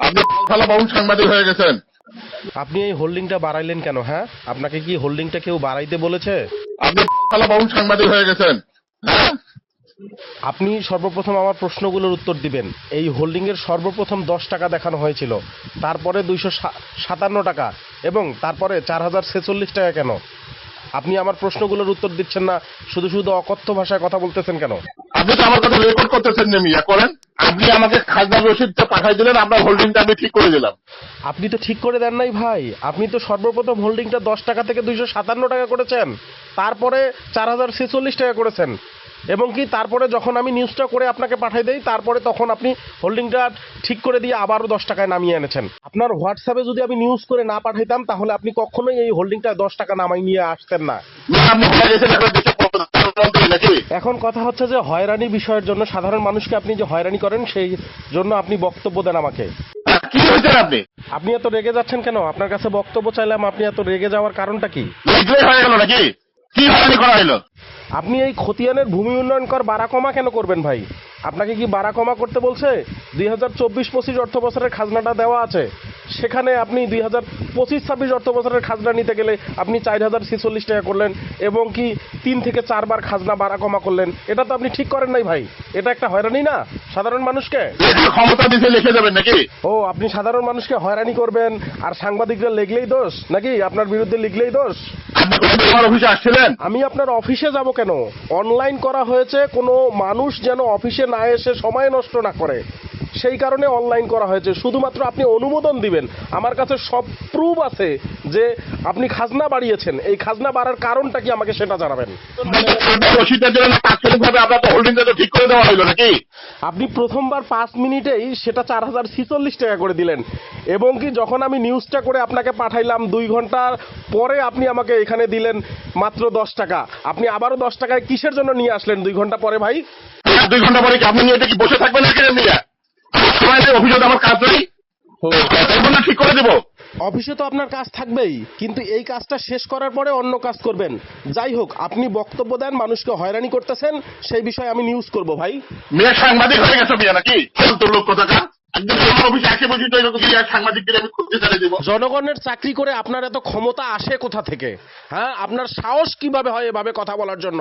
আপনি ফালা বহু সাংবাদিক হয়ে গেছেন। আপনি এই হোল্ডিংটা বাড়াইলেন কেন? হ্যাঁ, আপনাকে কি হোল্ডিংটা কেউ বাড়াইতে বলেছে? আপনি ফালা বহু সাংবাদিক হয়ে গেছেন। হ্যাঁ, আপনি সর্বপ্রথম আমার প্রশ্নগুলোর উত্তর দিবেন। এই হোল্ডিং এর সর্বপ্রথম 10 টাকা দেখানো হয়েছিল, তারপরে 257 টাকা এবং তারপরে 4046 টাকা কেন? আপনি আমার প্রশ্নগুলোর উত্তর দিচ্ছেন না, শুধু শুধু অকথ্য ভাষায় কথা বলতেছেন কেন? আপনি তো আমার কথা রেকর্ড করতেছেন না মিয়া, করেন। আপনি আমাকে খাজনার রসিদটা পাঠাই দিলেন, আপনার হোল্ডিংটা আমি ঠিক করে দিলাম। আপনি তো ঠিক করে দেন নাই ভাই। আপনি তো সর্বপ্রথম হোল্ডিংটা 10 টাকা থেকে 257 টাকা করেছেন, তারপরে 4046 টাকা করেছেন এবং কি তারপরে যখন আমি নিউজটা করে আপনাকে পাঠাই দেই, তারপরে তখন আপনি হোল্ডিংটা ঠিক করে দিয়ে আবারও 10 টাকায় নামিয়ে এনেছেন। আপনার হোয়াটসঅ্যাপে যদি আমি নিউজ করে না পাঠাইতাম তাহলে আপনি কখনোই এই হোল্ডিংটা 10 টাকা নামাই নিয়ে আসতেন না। আপনি হয়ে গেছেন এখন দেশের প্রধানমন্ত্রী নাকি? এখন কথা হচ্ছে যে হয়রানি বিষয়ের জন্য সাধারণ মানুষকে আপনি যে হয়রানি করেন সেই জন্য আপনি বক্তব্য দেন আমাকে। কি হয়েছেন আপনি? আপনি এত রেগে যাচ্ছেন কেন? আপনার কাছে বক্তব্য চাইলাম, আপনি এত রেগে যাওয়ার কারণটা কি? লিখলেই হয়ে গেল নাকি? কি হয়রানি করা হলো? আপনি এই খতিয়ানের ভূমি উন্নয়ন কর বাড়া কমা কেন করবেন ভাই? আপনাকে কি বাড়া কমা করতে বলছে? 2024-25 অর্থ বছরের খাজনাটা দেওয়া আছে, সেখানে আপনি 2025-26 অর্থ বছরের খাজনা নিতে গেলে আপনি 4046 টাকা করলেন এবং কি 3 থেকে 4 বার খাজনা বাড়া কমা করলেন। এটা তো আপনি ঠিক করেন নাই ভাই। এটা একটা হয়রানি না সাধারণ মানুষকে? লেখার ক্ষমতা দিতে লিখে যাবেন নাকি? ও, আপনি সাধারণ মানুষকে হয়রানি করবেন আর সাংবাদিকরা লিখলেই দোষ নাকি? আপনার বিরুদ্ধে লিখলেই দোষ? আপনি কোথায় আমার অফিসে আসছিলেন? আমি আপনার অফিসে যাব কেন? অনলাইন করা হয়েছে, কোনো মানুষ যেন অফিসে না এসে সময় নষ্ট না করে, সেই কারণে অনলাইন করা হয়েছে। শুধুমাত্র আপনি অনুমোদন দিবেন। আমার কাছে সব প্রুফ আছে যে আপনি খাজনা বাড়িয়েছেন। এই খাজনা বাড়ার কারণটা কি আমাকে সেটা জানাবেন। রসিদটা দিলেন, তাৎক্ষণিকভাবে আপনার তো হোল্ডিংটা তো ঠিক করে দেওয়া হলো নাকি? আপনি প্রথমবার 5 মিনিটেই সেটা 4046 টাকা করে দিলেন এবং কি যখন আমি নিউজটা করে আপনাকে পাঠাইলাম 2 ঘন্টার পরে আপনি আমাকে এখানে দিলেন মাত্র 10 টাকা। আপনি আবারও 10 টাকায় কিসের জন্য নিয়ে আসলেন 2 ঘন্টা পরে ভাই? 2 ঘন্টা পরে কি আপনি নিয়ে এটা কি বসে থাকবেন নাকি? মিয়া অফিসে আমার কাজ নেই, ঠিক করে দেবো। অফিসে তো আপনার কাজ থাকবেই, কিন্তু এই কাজটা শেষ করার পরে অন্য কাজ করবেন। যাই হোক, আপনি বক্তব্য দেন, মানুষকে হয়রানি করতেছেন, সেই বিষয়ে আমি নিউজ করব ভাই। মেয়ে সাংবাদিক হয়ে গেছে মিয়া নাকি? তোর লোক কথাটা একদম আমার অফিসে আসে বলছি তো এরকম সাংবাদিকদের আমি খুঁজতে চালিয়ে দেবো। জনগণের চাকরি করে আপনার এত ক্ষমতা আসে কোথা থেকে? হ্যাঁ, আপনার সাহস কিভাবে হয় এভাবে কথা বলার জন্য?